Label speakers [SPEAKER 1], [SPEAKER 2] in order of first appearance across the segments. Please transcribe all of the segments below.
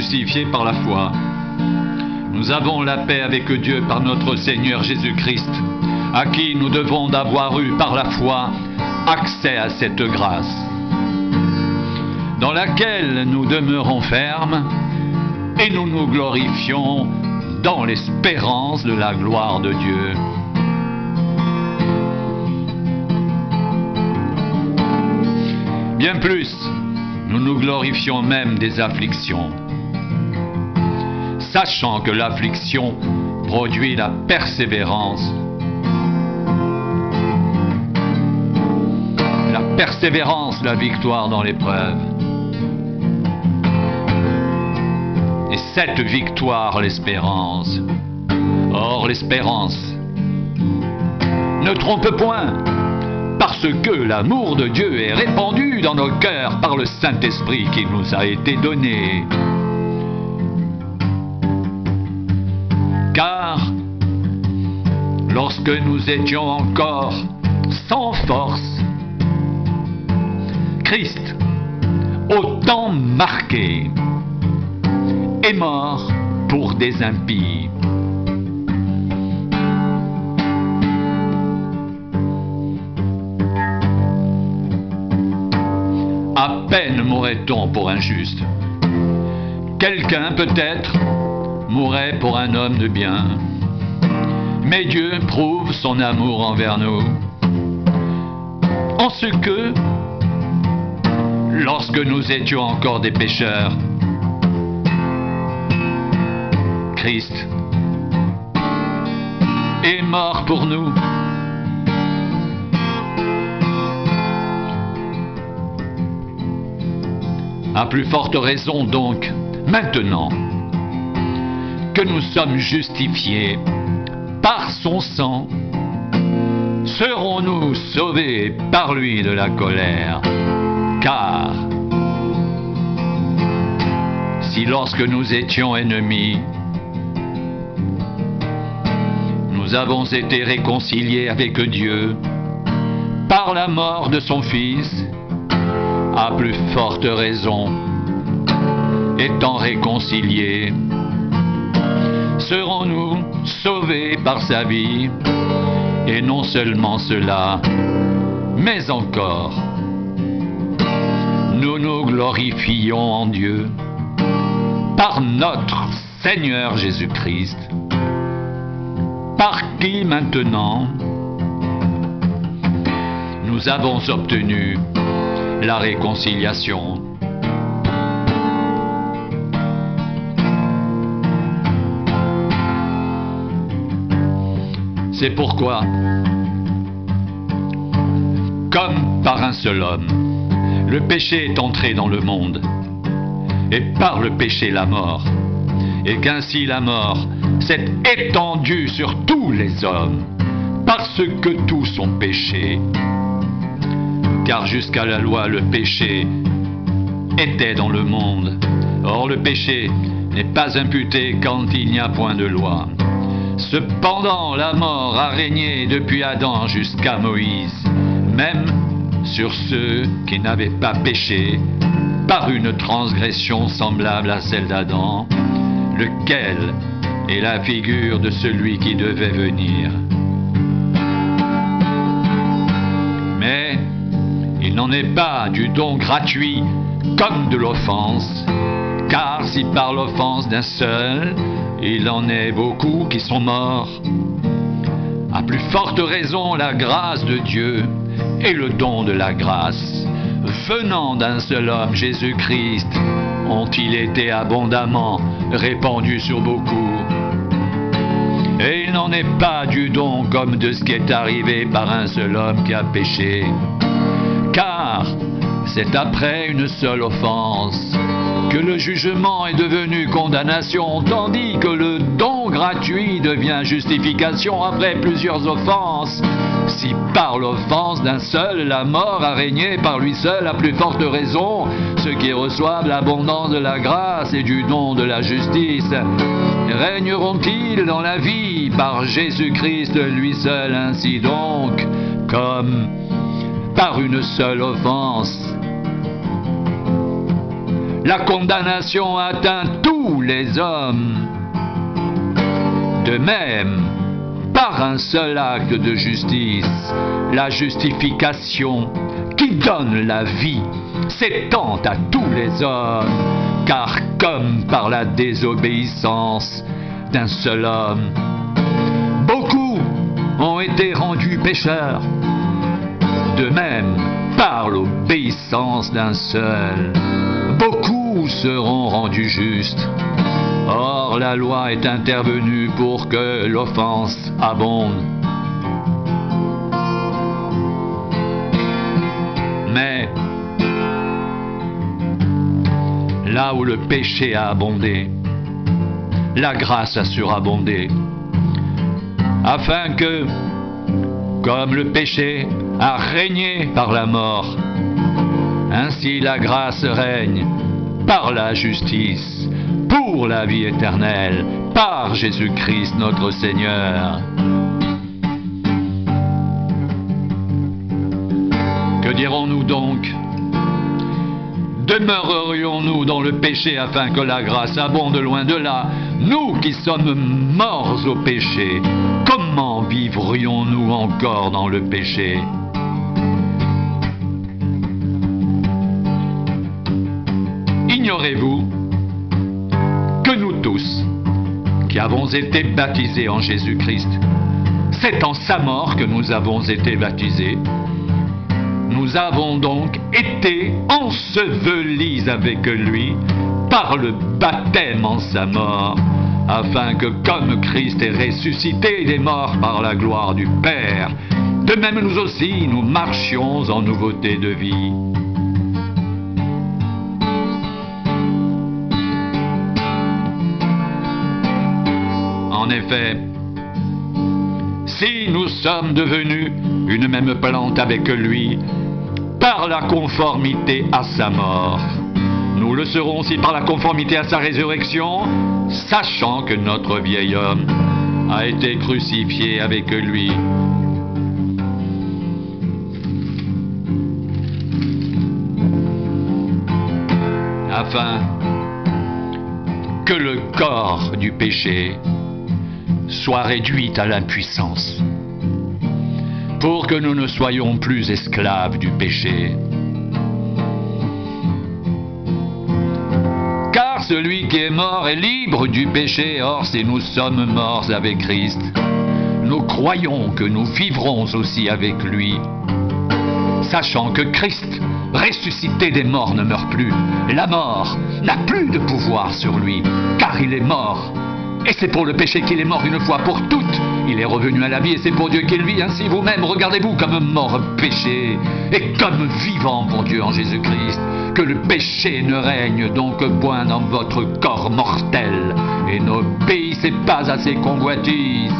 [SPEAKER 1] justifiés par la foi. Nous avons la paix avec Dieu par notre Seigneur Jésus-Christ, à qui nous devons d'avoir eu par la foi accès à cette grâce, dans laquelle nous demeurons fermes et nous nous glorifions dans l'espérance de la gloire de Dieu. Bien plus, nous nous glorifions même des afflictions, sachant que l'affliction produit la persévérance. La persévérance, la victoire dans l'épreuve. Et cette victoire, l'espérance. Or, l'espérance ne trompe point, parce que l'amour de Dieu est répandu dans nos cœurs par le Saint-Esprit qui nous a été donné. Car, lorsque nous étions encore sans force, Christ, autant marqué, est mort pour des impies. À peine mourrait-on pour un juste. Quelqu'un, peut-être, mourrait pour un homme de bien. Mais Dieu prouve son amour envers nous, en ce que, lorsque nous étions encore des pécheurs, Christ est mort pour nous. À plus forte raison donc, maintenant que nous sommes justifiés par son sang, serons-nous sauvés par lui de la colère. Car si lorsque nous étions ennemis, nous avons été réconciliés avec Dieu par la mort de son Fils, à plus forte raison, étant réconciliés, serons-nous sauvés par sa vie, et non seulement cela, mais encore, nous nous glorifions en Dieu par notre Seigneur Jésus-Christ, par qui maintenant nous avons obtenu la réconciliation. C'est pourquoi, comme par un seul homme, le péché est entré dans le monde, et par le péché la mort, et qu'ainsi la mort s'est étendue sur tous les hommes, parce que tous ont péché. Car jusqu'à la loi, le péché était dans le monde. Or, le péché n'est pas imputé quand il n'y a point de loi. Cependant, la mort a régné depuis Adam jusqu'à Moïse, même sur ceux qui n'avaient pas péché, par une transgression semblable à celle d'Adam, lequel est la figure de celui qui devait venir. Mais il n'en est pas du don gratuit comme de l'offense, car si par l'offense d'un seul, il en est beaucoup qui sont morts, à plus forte raison la grâce de Dieu et le don de la grâce, venant d'un seul homme, Jésus-Christ, ont-ils été abondamment répandus sur beaucoup. Et il n'en est pas du don comme de ce qui est arrivé par un seul homme qui a péché. Car c'est après une seule offense que le jugement est devenu condamnation, tandis que le don gratuit devient justification après plusieurs offenses. Si par l'offense d'un seul, la mort a régné par lui seul, à plus forte raison, ceux qui reçoivent l'abondance de la grâce et du don de la justice régneront-ils dans la vie par Jésus-Christ lui seul. Ainsi donc, comme par une seule offense, la condamnation atteint tous tous les hommes. De même, par un seul acte de justice, la justification qui donne la vie s'étend à tous les hommes, car comme par la désobéissance d'un seul homme, beaucoup ont été rendus pécheurs, de même, par l'obéissance d'un seul, beaucoup seront rendus justes. Or, la loi est intervenue pour que l'offense abonde. Mais, là où le péché a abondé, la grâce a surabondé, afin que, comme le péché a régné par la mort, ainsi la grâce règne par la justice, pour la vie éternelle, par Jésus-Christ notre Seigneur. Que dirons-nous donc? Demeurerions-nous dans le péché afin que la grâce abonde? Loin de là, nous qui sommes morts au péché, comment vivrions-nous encore dans le péché? Ignorez-vous que nous tous, qui avons été baptisés en Jésus-Christ, c'est en sa mort que nous avons été baptisés. Nous avons donc été ensevelis avec lui par le baptême en sa mort, afin que comme Christ est ressuscité des morts par la gloire du Père, de même nous aussi nous marchions en nouveauté de vie. En effet, si nous sommes devenus une même plante avec lui, par la conformité à sa mort, nous le serons aussi par la conformité à sa résurrection, sachant que notre vieil homme a été crucifié avec lui. Afin que le corps du péché soit réduit à l'impuissance, pour que nous ne soyons plus esclaves du péché. Car celui qui est mort est libre du péché. Or, si nous sommes morts avec Christ, nous croyons que nous vivrons aussi avec lui, sachant que Christ, ressuscité des morts, ne meurt plus. La mort n'a plus de pouvoir sur lui, car il est mort. Et c'est pour le péché qu'il est mort une fois pour toutes. Il est revenu à la vie et c'est pour Dieu qu'il vit. Ainsi vous-même, regardez-vous comme mort au péché et comme vivant pour Dieu en Jésus-Christ. Que le péché ne règne donc point dans votre corps mortel et n'obéissez pas à ses convoitises.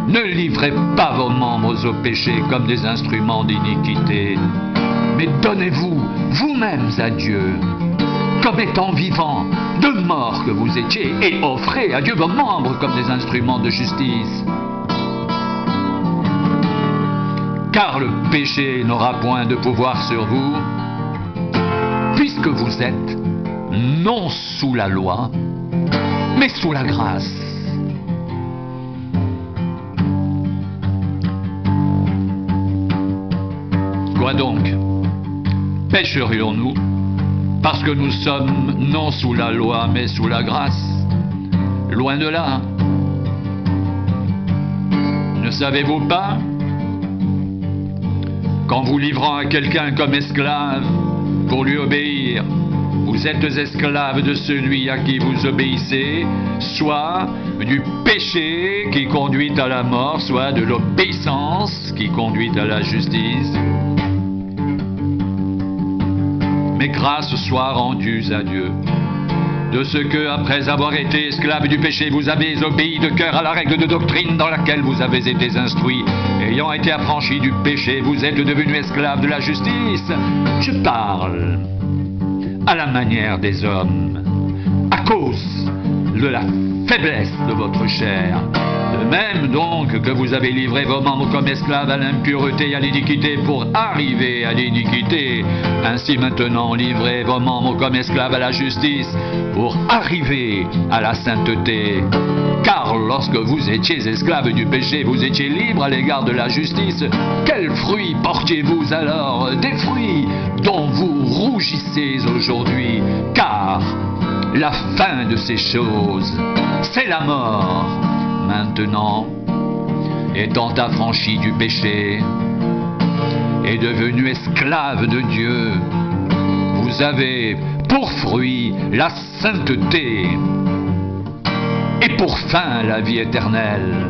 [SPEAKER 1] Ne livrez pas vos membres au péché comme des instruments d'iniquité, mais donnez-vous vous-mêmes à Dieu comme étant vivants, de mort que vous étiez, et offrez à Dieu vos membres comme des instruments de justice. Car le péché n'aura point de pouvoir sur vous, puisque vous êtes non sous la loi, mais sous la grâce. Quoi donc? Pécherions-nous parce que nous sommes non sous la loi, mais sous la grâce? Loin de là. Ne savez-vous pas qu'en vous livrant à quelqu'un comme esclave pour lui obéir, vous êtes esclave de celui à qui vous obéissez, soit du péché qui conduit à la mort, soit de l'obéissance qui conduit à la justice? Mais grâce soit rendue à Dieu, de ce que, après avoir été esclave du péché, vous avez obéi de cœur à la règle de doctrine dans laquelle vous avez été instruits. Ayant été affranchis du péché, vous êtes devenus esclaves de la justice. Je parle à la manière des hommes, à cause de la faiblesse de votre chair. De même donc que vous avez livré vos membres comme esclaves à l'impureté et à l'iniquité pour arriver à l'iniquité, ainsi maintenant livrez vos membres comme esclaves à la justice pour arriver à la sainteté. Car lorsque vous étiez esclaves du péché, vous étiez libres à l'égard de la justice. Quels fruits portiez-vous alors? Des fruits dont vous rougissez aujourd'hui, car la fin de ces choses, c'est la mort. Maintenant, étant affranchi du péché et devenu esclave de Dieu, vous avez pour fruit la sainteté et pour fin la vie éternelle,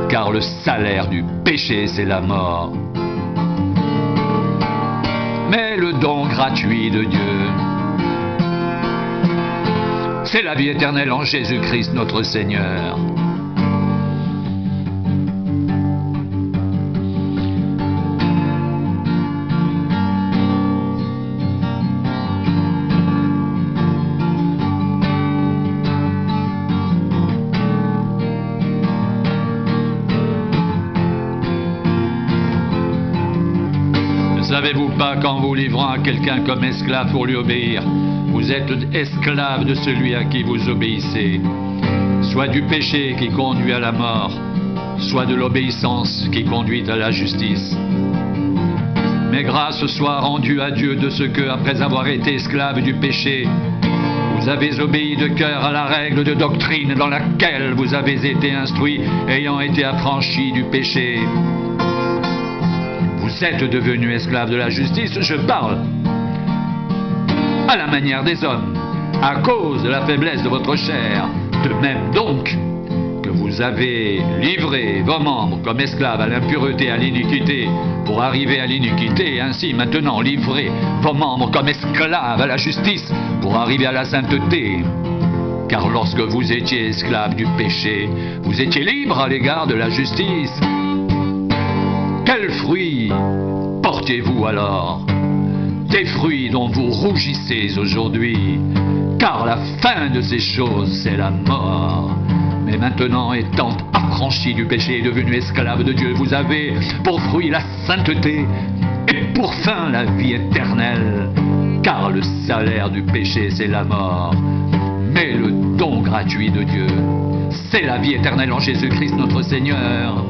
[SPEAKER 1] car le salaire du péché, c'est la mort. Mais le don gratuit de Dieu, c'est la vie éternelle en Jésus-Christ notre Seigneur. Ne savez-vous pas qu'en vous livrant à quelqu'un comme esclave pour lui obéir, vous êtes esclave de celui à qui vous obéissez, soit du péché qui conduit à la mort, soit de l'obéissance qui conduit à la justice. Mais grâce soit rendue à Dieu de ce que, après avoir été esclave du péché, vous avez obéi de cœur à la règle de doctrine dans laquelle vous avez été instruits, ayant été affranchis du péché. Vous êtes devenus esclaves de la justice, je parle à la manière des hommes, à cause de la faiblesse de votre chair. De même donc que vous avez livré vos membres comme esclaves à l'impureté et à l'iniquité pour arriver à l'iniquité, et ainsi maintenant livrez vos membres comme esclaves à la justice pour arriver à la sainteté. Car lorsque vous étiez esclaves du péché, vous étiez libres à l'égard de la justice. Quels fruits portiez-vous alors? Des fruits dont vous rougissez aujourd'hui, car la fin de ces choses, c'est la mort. Mais maintenant, étant affranchi du péché et devenu esclave de Dieu, vous avez pour fruit la sainteté et pour fin la vie éternelle, car le salaire du péché, c'est la mort. Mais le don gratuit de Dieu, c'est la vie éternelle en Jésus-Christ notre Seigneur.